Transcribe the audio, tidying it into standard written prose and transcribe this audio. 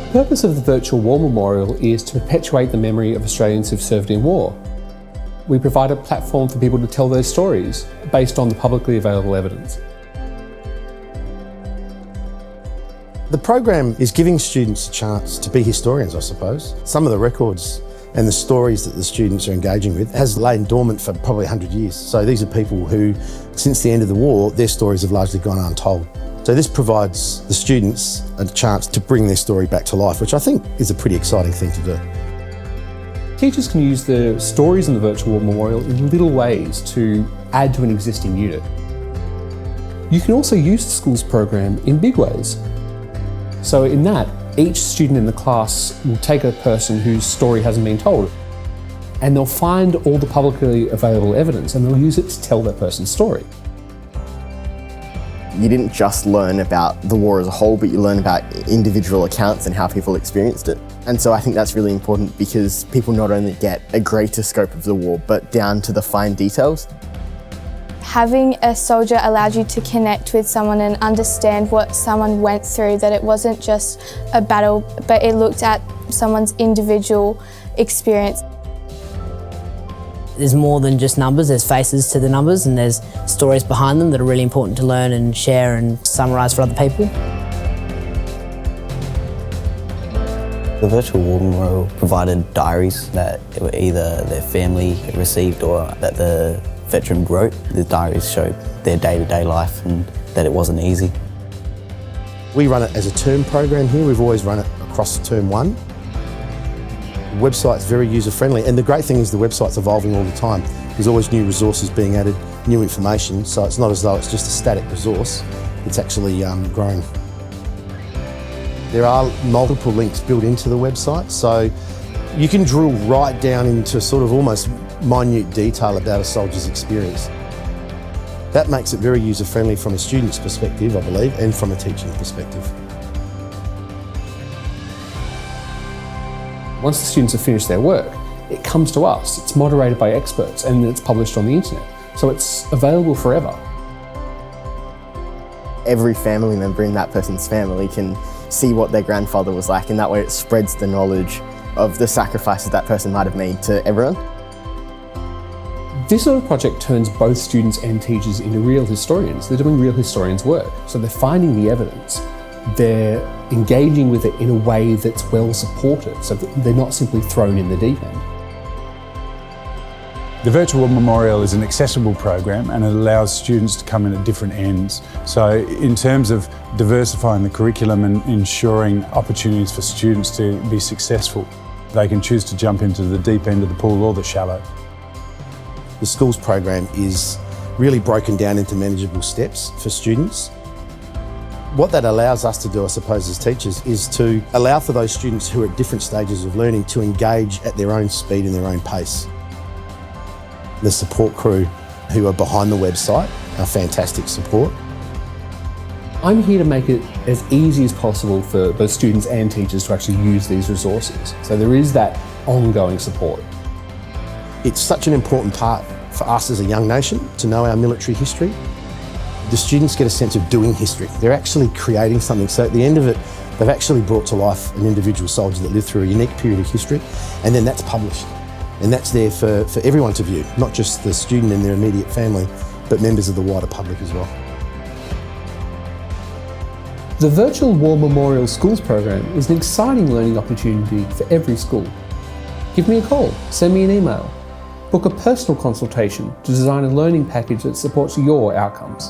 The purpose of the Virtual War Memorial is to perpetuate the memory of Australians who've served in war. We provide a platform for people to tell their stories based on the publicly available evidence. The program is giving students a chance to be historians, I suppose. Some of the records and the stories that the students are engaging with has lain dormant for probably 100 years. So these are people who, since the end of the war, their stories have largely gone untold. So this provides the students a chance to bring their story back to life, which I think is a pretty exciting thing to do. Teachers can use the stories in the Virtual War Memorial in little ways to add to an existing unit. You can also use the schools program in big ways. So in that, each student in the class will take a person whose story hasn't been told, and they'll find all the publicly available evidence and they'll use it to tell that person's story. You didn't just learn about the war as a whole, but you learn about individual accounts and how people experienced it. And so I think that's really important because people not only get a greater scope of the war, but down to the fine details. Having a soldier allowed you to connect with someone and understand what someone went through, that it wasn't just a battle, but it looked at someone's individual experience. There's more than just numbers, there's faces to the numbers and there's stories behind them that are really important to learn and share and summarise for other people. The Virtual War Memorial provided diaries that were either their family received or that the veteran wrote. The diaries showed their day-to-day life and that it wasn't easy. We run it as a term program here. We've always run it across term one. The website's very user-friendly, and the great thing is the website's evolving all the time. There's always new resources being added, new information, so it's not as though it's just a static resource, it's actually growing. There are multiple links built into the website, so you can drill right down into sort of almost minute detail about a soldier's experience. That makes it very user-friendly from a student's perspective, I believe, and from a teaching perspective. Once the students have finished their work, it comes to us, it's moderated by experts and it's published on the internet. So it's available forever. Every family member in that person's family can see what their grandfather was like, and that way it spreads the knowledge of the sacrifices that person might have made to everyone. This sort of project turns both students and teachers into real historians. They're doing real historians' work. So they're finding the evidence, they're engaging with it in a way that's well supported, so that they're not simply thrown in the deep end. The Virtual War Memorial is an accessible program and it allows students to come in at different ends. So in terms of diversifying the curriculum and ensuring opportunities for students to be successful, they can choose to jump into the deep end of the pool or the shallow. The schools program is really broken down into manageable steps for students. What that allows us to do, I suppose, as teachers, is to allow for those students who are at different stages of learning to engage at their own speed and their own pace. The support crew who are behind the website are fantastic support. I'm here to make it as easy as possible for both students and teachers to actually use these resources. So there is that ongoing support. It's such an important part for us as a young nation to know our military history. The students get a sense of doing history. They're actually creating something. So at the end of it, they've actually brought to life an individual soldier that lived through a unique period of history, and then that's published. And that's there for everyone to view, not just the student and their immediate family, but members of the wider public as well. The Virtual War Memorial Schools program is an exciting learning opportunity for every school. Give me a call, send me an email, book a personal consultation to design a learning package that supports your outcomes.